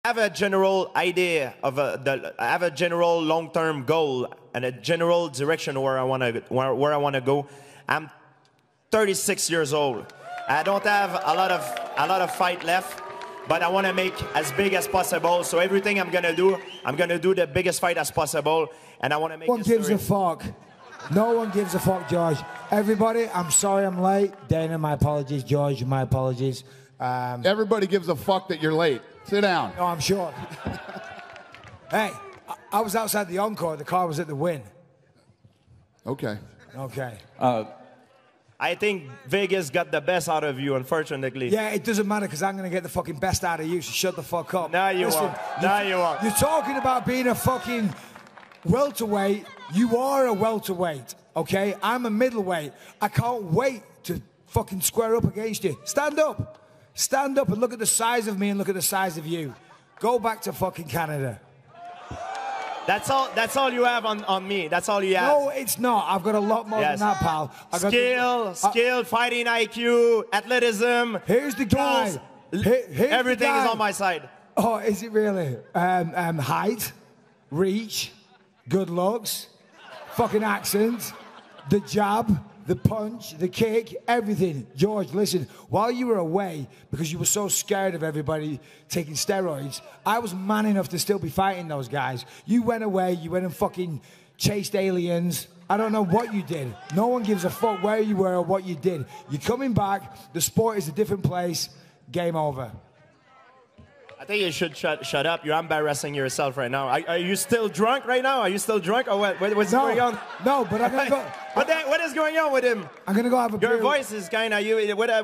I have a general idea of I have a general long-term goal and a general direction where I want to go. I'm 36 years old. I don't have a lot of fight left, but I want to make as big as possible. So everything I'm gonna do the biggest fight as possible, and I want to make. No one gives a fuck. No one gives a fuck, George. Everybody, I'm sorry I'm late. Dana, my apologies. George, my apologies. Everybody gives a fuck that you're late. Sit down. No, I'm sure. Hey, I was outside the Encore. The car was at the Win. Okay. Okay. I think Vegas got the best out of you, unfortunately. Yeah, it doesn't matter because I'm going to get the fucking best out of you, so shut the fuck up. No, you won't. No, you won't. You're talking about being a fucking welterweight. You are a welterweight, okay? I'm a middleweight. I can't wait to fucking square up against you. Stand up. Stand up and look at the size of me and look at the size of you. Go back to fucking Canada. That's all you have on me. That's all you have. No, it's not. I've got a lot more than that, pal. Skill, fighting IQ, athleticism. Here's the guy. Everything is on my side. Oh, is it really? Height, reach, good looks, fucking accent, the jab, the punch, the kick, everything. George, listen, while you were away, because you were so scared of everybody taking steroids, I was man enough to still be fighting those guys. You went away, you went and fucking chased aliens. I don't know what you did. No one gives a fuck where you were or what you did. You're coming back, the sport is a different place, game over. I think you should shut up. You're embarrassing yourself right now. Are you still drunk right now? Are you still drunk or what? What's going on? No, but I'm going to go. What is going on with him? I'm going to go have a beer. Your voice is kind of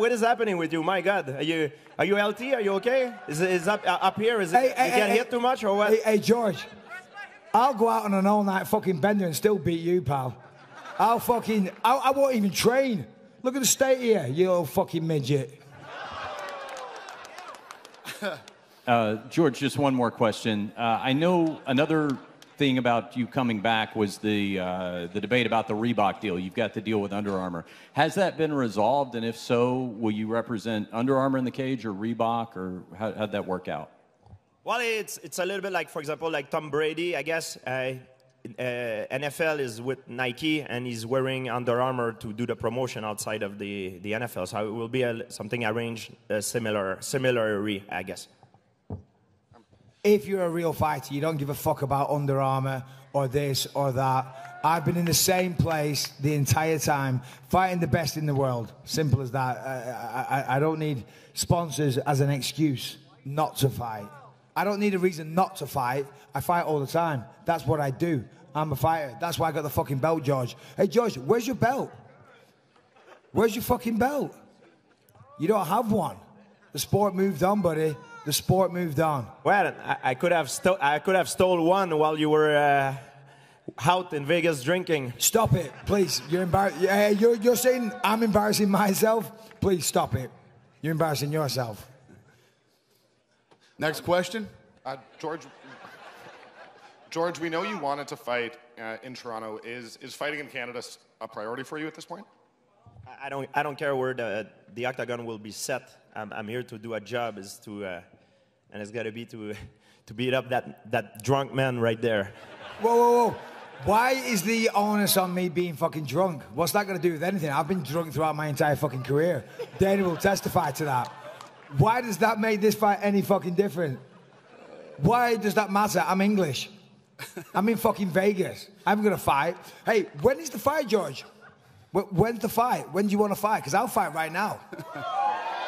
what is happening with you? My God, are you healthy? Are you okay? Is up here? Is it you get hit too much or what? Hey, George, I'll go out on an all-night fucking bender and still beat you, pal. I won't even train. Look at the state here, you little fucking midget. George, just one more question. I know another thing about you coming back was the debate about the Reebok deal. You've got the deal with Under Armour. Has that been resolved? And if so, will you represent Under Armour in the cage or Reebok, or how'd that work out? Well, it's a little bit like, for example, like Tom Brady, I guess. NFL is with Nike, and he's wearing Under Armour to do the promotion outside of the NFL. So it will be something arranged similarly, I guess. If you're a real fighter, you don't give a fuck about Under Armour or this or that. I've been in the same place the entire time, fighting the best in the world. Simple as that. I don't need sponsors as an excuse not to fight. I don't need a reason not to fight. I fight all the time. That's what I do. I'm a fighter. That's why I got the fucking belt, George. Hey, George, where's your belt? Where's your fucking belt? You don't have one. The sport moved on, buddy. The sport moved on. Well, I could have stole one while you were out in Vegas drinking. Stop it, please. You're you're saying I'm embarrassing myself? Please stop it. You're embarrassing yourself. Next question. George, we know you wanted to fight in Toronto. Is fighting in Canada a priority for you at this point? I don't care where the octagon will be set. I'm here to do a job, and it's got to be to beat up that drunk man right there. Whoa. Why is the onus on me being fucking drunk? What's that going to do with anything? I've been drunk throughout my entire fucking career. Dana will testify to that. Why does that make this fight any fucking different? Why does that matter? I'm English. I'm in fucking Vegas. I'm going to fight. Hey, when is the fight, George? When's the fight? When do you want to fight? Because I'll fight right now.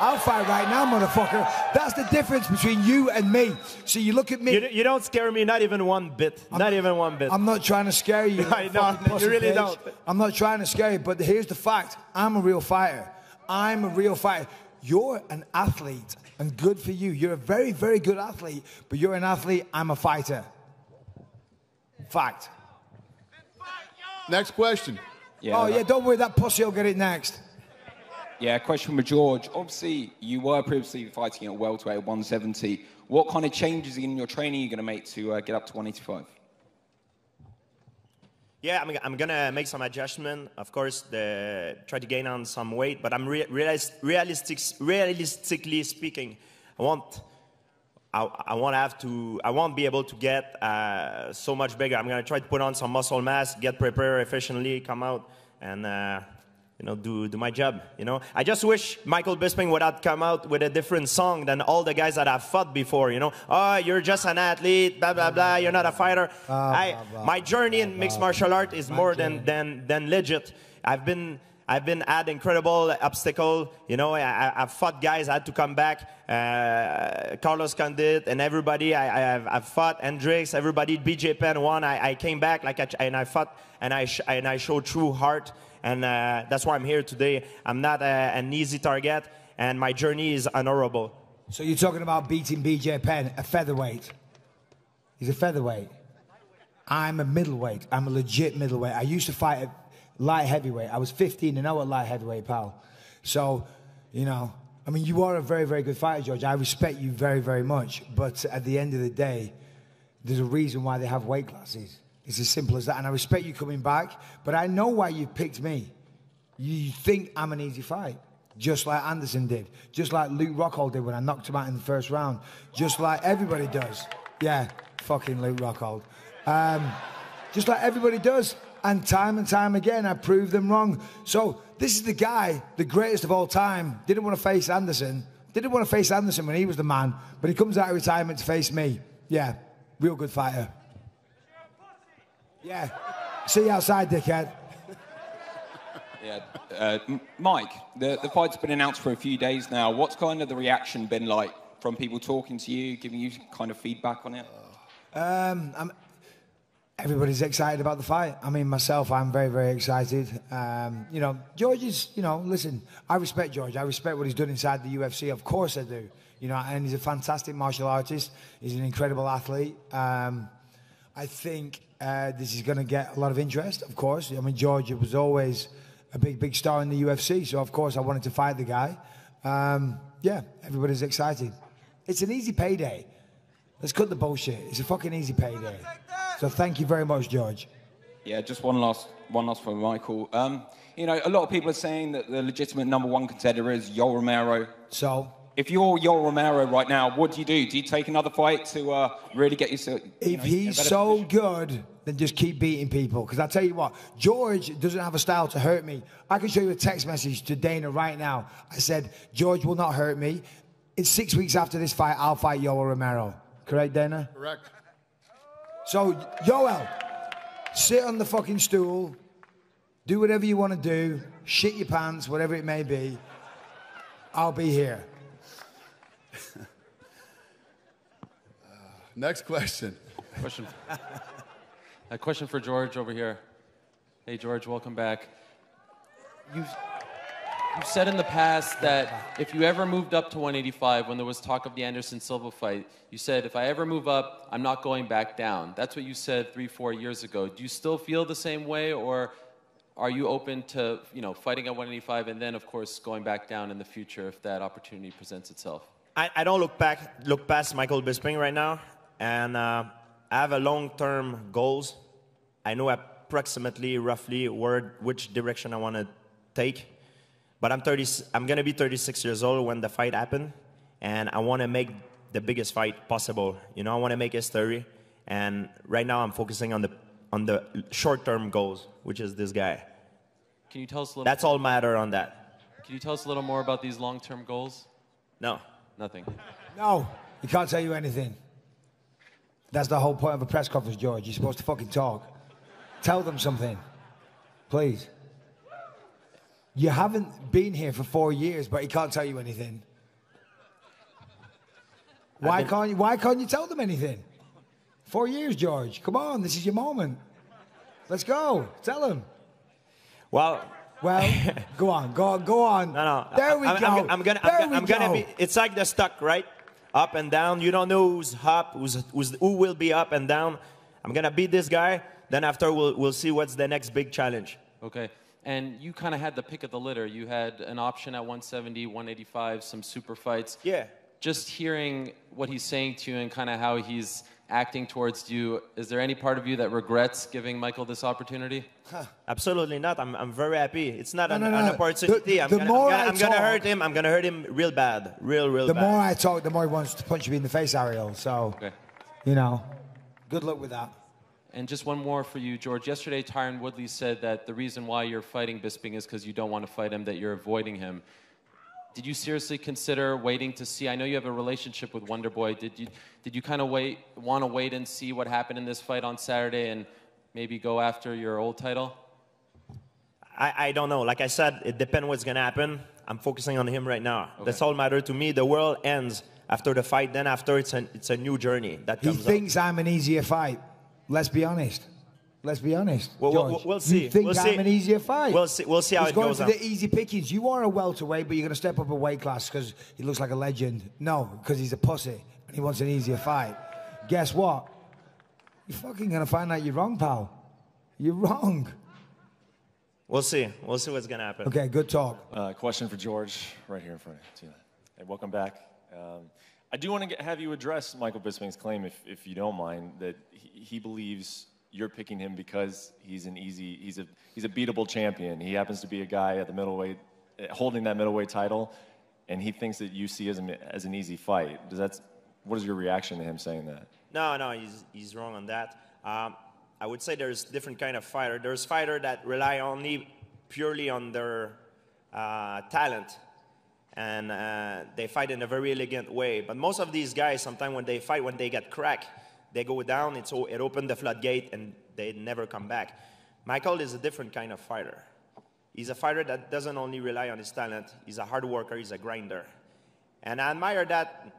I'll fight right now, motherfucker. That's the difference between you and me. So you look at me. You don't scare me, not even one bit. Not even one bit. I'm not trying to scare you. I know, you really don't. I'm not trying to scare you, but here's the fact. I'm a real fighter. I'm a real fighter. You're an athlete, and good for you. You're a very, very good athlete, but you're an athlete. I'm a fighter. Fact. Next question. Yeah, don't worry, that pussy will get it next. Yeah, question for George. Obviously, you were previously fighting at welterweight 170. What kind of changes in your training are you going to make to get up to 185? Yeah, I'm going to make some adjustment. Of course, try to gain on some weight, but I'm realistically speaking, I want I won't be able to get so much bigger. I'm going to try to put on some muscle mass, get prepared efficiently, come out, and do my job. I just wish Michael Bisping would have come out with a different song than all the guys that have fought before. Oh, you're just an athlete, blah blah blah. You're not a fighter. My journey in mixed martial art is more than legit. I've been at incredible obstacle. I've fought guys. I had to come back. Carlos Condit and everybody. I've fought Hendricks. Everybody. BJ Penn won. I came back and I fought and I showed true heart. And that's why I'm here today. I'm not an easy target, and my journey is honorable. So you're talking about beating BJ Penn, a featherweight. He's a featherweight. I'm a middleweight. I'm a legit middleweight. I used to fight at light heavyweight. I was 15-0 at light heavyweight, pal. So, you are a very, very good fighter, George. I respect you very, very much. But at the end of the day, there's a reason why they have weight classes. It's as simple as that. And I respect you coming back, but I know why you picked me. You think I'm an easy fight, just like Anderson did, just like Luke Rockhold did when I knocked him out in the first round, just like everybody does. Yeah, fucking Luke Rockhold. Just like everybody does. And time again, I proved them wrong. So this is the guy, the greatest of all time, didn't want to face Anderson. Didn't want to face Anderson when he was the man, but he comes out of retirement to face me. Yeah, real good fighter. Yeah. See you outside, dickhead. Yeah. Mike, the fight's been announced for a few days now. What's kind of the reaction been like from people talking to you, giving you kind of feedback on it? Everybody's excited about the fight. Myself, I'm very, very excited. George is, listen, I respect George. I respect what he's done inside the UFC. Of course I do. And he's a fantastic martial artist. He's an incredible athlete. I think this is going to get a lot of interest, of course. George was always a big, big star in the UFC, so of course I wanted to fight the guy. Yeah, everybody's excited. It's an easy payday. Let's cut the bullshit. It's a fucking easy payday. So thank you very much, George. Yeah, just one last for Michael. A lot of people are saying that the legitimate #1 contender is Yoel Romero. So? If you're Yoel Romero right now, what do you do? Do you take another fight to really get yourself? If he's so good, then just keep beating people. Because I tell you what, George doesn't have a style to hurt me. I can show you a text message to Dana right now. I said, George will not hurt me. In 6 weeks after this fight, I'll fight Yoel Romero. Correct, Dana? Correct. So, Yoel, sit on the fucking stool, do whatever you want to do, shit your pants, whatever it may be. I'll be here. Next question. A question for George over here. Hey, George, welcome back. You've said in the past that if you ever moved up to 185, when there was talk of the Anderson Silva fight, you said, if I ever move up, I'm not going back down. That's what you said 3-4 years ago. Do you still feel the same way, or are you open to fighting at 185 and then, of course, going back down in the future if that opportunity presents itself? I don't look past Michael Bisping right now, and I have a long-term goals. I know approximately, roughly, which direction I want to take. But I'm gonna be 36 years old when the fight happens, and I want to make the biggest fight possible. I want to make history, and right now I'm focusing on the short-term goals, which is this guy. Can you tell us a little? That's all matter on that. Can you tell us a little more about these long-term goals? No. Nothing. No, he can't tell you anything. That's the whole point of a press conference, George. You're supposed to fucking talk. Tell them something, please. You haven't been here for 4 years, but he can't tell you anything. Why can't you tell them anything? 4 years, George. Come on, this is your moment. Let's go. Tell them. Well, go on. No. There we go. I'm gonna be. It's like the stock, right? Up and down. You don't know who's up, who will be up and down. I'm gonna beat this guy. Then after we'll see what's the next big challenge. Okay. And you kind of had the pick of the litter. You had an option at 170, 185, some super fights. Yeah. Just hearing what he's saying to you and kind of how he's acting towards you. Is there any part of you that regrets giving Michael this opportunity? Absolutely not. I'm very happy. It's not an no. opportunity. I'm gonna hurt him. I'm gonna hurt him real bad, real The bad. more I talk, the more he wants to punch me in the face, Ariel. So, Okay. you know, good luck with that. And just one more for you, George. Yesterday, Tyron Woodley said that the reason why you're fighting Bisping is because you don't want to fight him, that you're avoiding him. Did you seriously consider waiting to see? I know you have a relationship with Wonderboy. Did you kind of want to wait and see what happened in this fight on Saturday and maybe go after your old title? I don't know. Like I said, it depends what's gonna happen. I'm focusing on him right now. Okay. That's all matter to me. The world ends after the fight. Then after, it's a new journey that He comes thinks I'm an easier fight. Let's be honest. Let's be honest. Well, George. we'll see. You think We'll I'm see. an easier fight? We'll see how He's it going goes for on. the easy pickings. You are a welterweight, but you're going to step up a weight class because he looks like a legend. No, because he's a pussy and he wants an easier fight. Guess what? You're fucking going to find out you're wrong, pal. You're wrong. We'll see. We'll see what's gonna happen. Okay, good talk. Question for George, right here in front of you. Hey, welcome back. I do want to have you address Michael Bisping's claim, if you don't mind, that he believes you're picking him because he's a beatable champion. He happens to be a guy at the middleweight, holding that middleweight title, and he thinks that you see as an easy fight. What is your reaction to him saying that? No, he's wrong on that. I would say there's different kind of fighter. There's fighter that rely only purely on their talent, and they fight in a very elegant way. But most of these guys, sometimes when they fight, when they get cracked, they go down. It opened the floodgate, and they never come back. Michael is a different kind of fighter. He's a fighter that doesn't only rely on his talent. He's a hard worker. He's a grinder, and I admire that.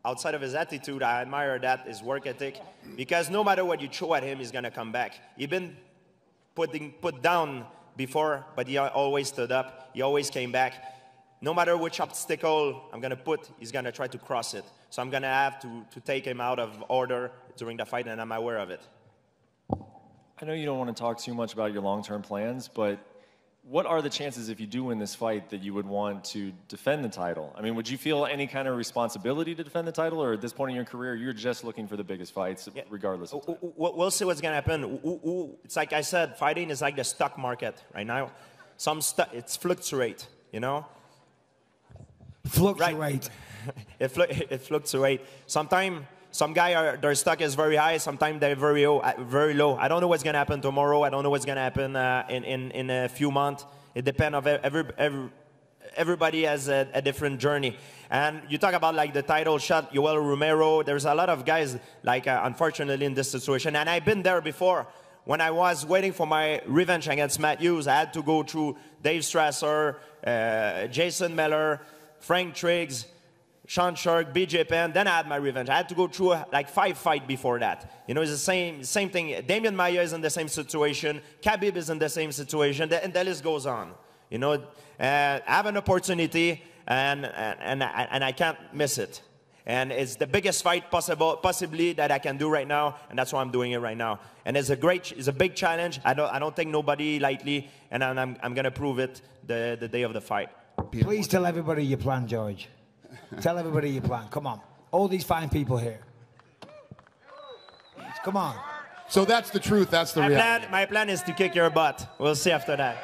Outside of his attitude, I admire that, his work ethic, because no matter what you throw at him, he's going to come back. He's been put down before, but he always stood up. He always came back. No matter which obstacle I'm going to put, he's going to try to cross it. So I'm going to have to take him out of order during the fight, and I'm aware of it. I know you don't want to talk too much about your long-term plans, but what are the chances, if you do win this fight, that you would want to defend the title? I mean, would you feel any kind of responsibility to defend the title, or at this point in your career, you're just looking for the biggest fights, regardless of time? We'll see what's going to happen. It's like I said, fighting is like the stock market right now. It's fluctuate, you know? Fluctuate. Right. It fluctuates. Sometimes some guy, their stock is very high. Sometimes they're very low. I don't know what's going to happen tomorrow. I don't know what's going to happen in a few months. It depends on everybody has a different journey. And you talk about like the title shot, Yoel Romero. There's a lot of guys like unfortunately in this situation. And I've been there before. When I was waiting for my revenge against Matt Hughes, I had to go through Dave Strasser, Jason Miller, Frank Triggs, Sean Shark, BJ Penn, then I had my revenge. I had to go through like 5 fights before that. You know, it's the same thing. Damian Maia is in the same situation. Khabib is in the same situation, and the list goes on. You know, I have an opportunity, and I can't miss it. And it's the biggest fight possibly that I can do right now, and that's why I'm doing it right now. And it's a big challenge. I don't take nobody lightly, and I'm gonna prove it the day of the fight. Please tell everybody your plan, George. Tell everybody your plan. Come on. All these fine people here. Come on. So that's the truth. That's the reality. My plan is to kick your butt. We'll see after that.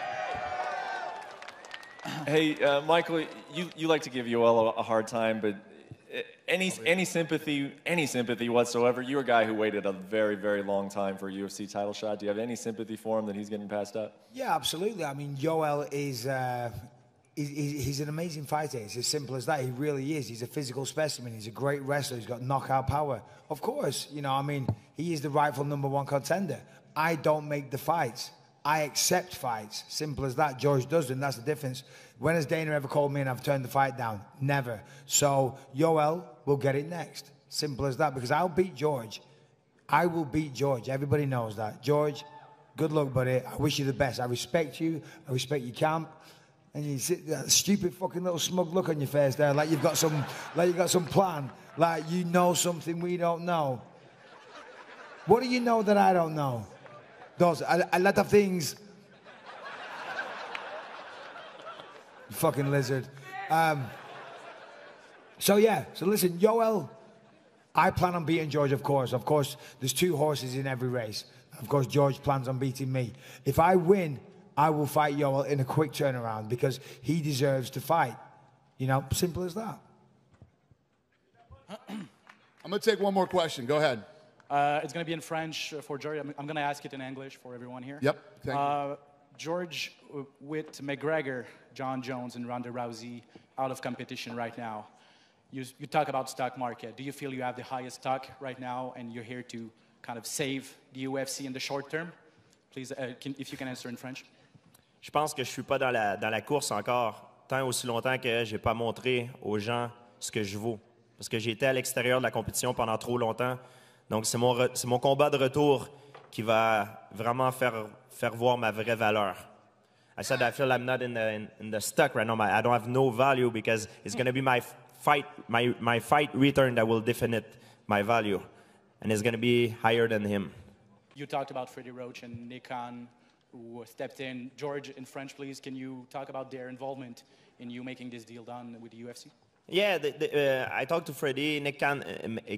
Hey, Michael, you like to give Yoel a hard time, but any sympathy whatsoever? You're a guy who waited a very, very long time for a UFC title shot. Do you have any sympathy for him that he's getting passed up? Yeah, absolutely. I mean, Yoel is... He's an amazing fighter. It's as simple as that. He really is. He's a physical specimen. He's a great wrestler. He's got knockout power. Of course, you know, I mean, he is the rightful #1 contender. I don't make the fights. I accept fights. Simple as that. George doesn't. That's the difference. When has Dana ever called me and I've turned the fight down? Never. So Yoel will get it next. Simple as that. Because I'll beat George. I will beat George. Everybody knows that. George, good luck, buddy. I wish you the best. I respect you. I respect your camp. And you sit that stupid fucking little smug look on your face there, like you've got some plan, like you know something we don't know. What do you know that I don't know? Those a lot of things. Fucking lizard. So listen, Yoel, I plan on beating George, of course. Of course, there's 2 horses in every race. Of course, George plans on beating me. If I win, I will fight Yoel in a quick turnaround because he deserves to fight. You know, simple as that. I'm going to take one more question. Go ahead. It's going to be in French for George. I'm going to ask it in English for everyone here. Yep. Thank you. George, with McGregor, John Jones, and Ronda Rousey out of competition right now, you talk about stock market. Do you feel you have the highest stock right now and you're here to kind of save the UFC in the short term? Please, if you can answer in French. Je pense que je suis pas dans la course encore tant aussi longtemps que j'ai pas montré aux gens ce que je vaux. Parce que j'ai été à l'extérieur de la compétition pendant trop longtemps. Donc, c'est mon combat de retour qui va vraiment faire voir ma vraie valeur. I said I feel I'm not in the stuck right now. I don't have no value because it's going to be my fight return that will define my value. And it's going to be higher than him. You talked about Freddie Roach and Nick Khan, who stepped in. George, in French, please, can you talk about their involvement in you making this deal done with the UFC? Yeah, I talked to Freddie. Nick Khan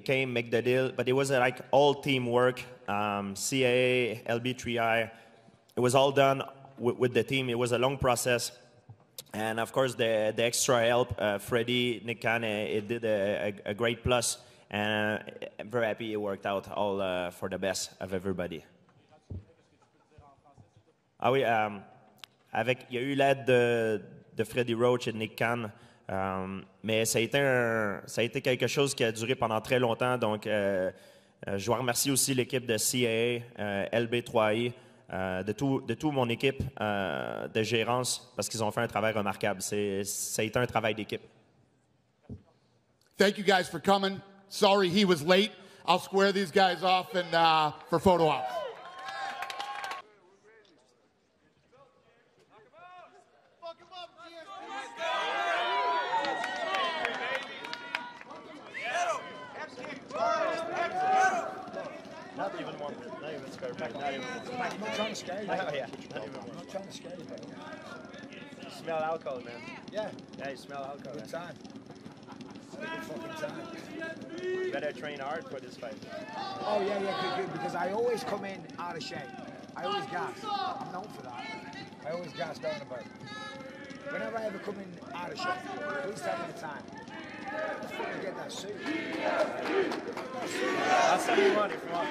came make the deal, but it was like all teamwork. CAA, LB3I, it was all done with the team. It was a long process, and of course the extra help. Freddie, Nick Khan, it did a great plus, and I'm very happy it worked out all for the best of everybody. Ah oui, il y a eu l'aide de Freddie Roach et de Nick Khan. Mais ça a été quelque chose qui a duré pendant très longtemps. Donc, je dois remercier aussi l'équipe de CAA, LB3I, de tout mon équipe de gérance parce qu'ils ont fait un travail remarquable. Ça a été un travail d'équipe. Thank you guys for coming. Sorry he was late. I'll square these guys off and for photo ops. Not even one. Not even square. Not even. I'm not trying to scare you. Oh, yeah. I'm not trying to scare you, bro. You smell alcohol, man. Yeah. Yeah, you smell alcohol. Good Man. time. Good fucking time. You better train hard for this fight. Oh, yeah, good, because I always come in out of shape. I always gas. I'm known for that. I always gas down about. Whenever I ever come in out of shape, please tell me the time. Let's fucking get that suit. I'll send you money if you want.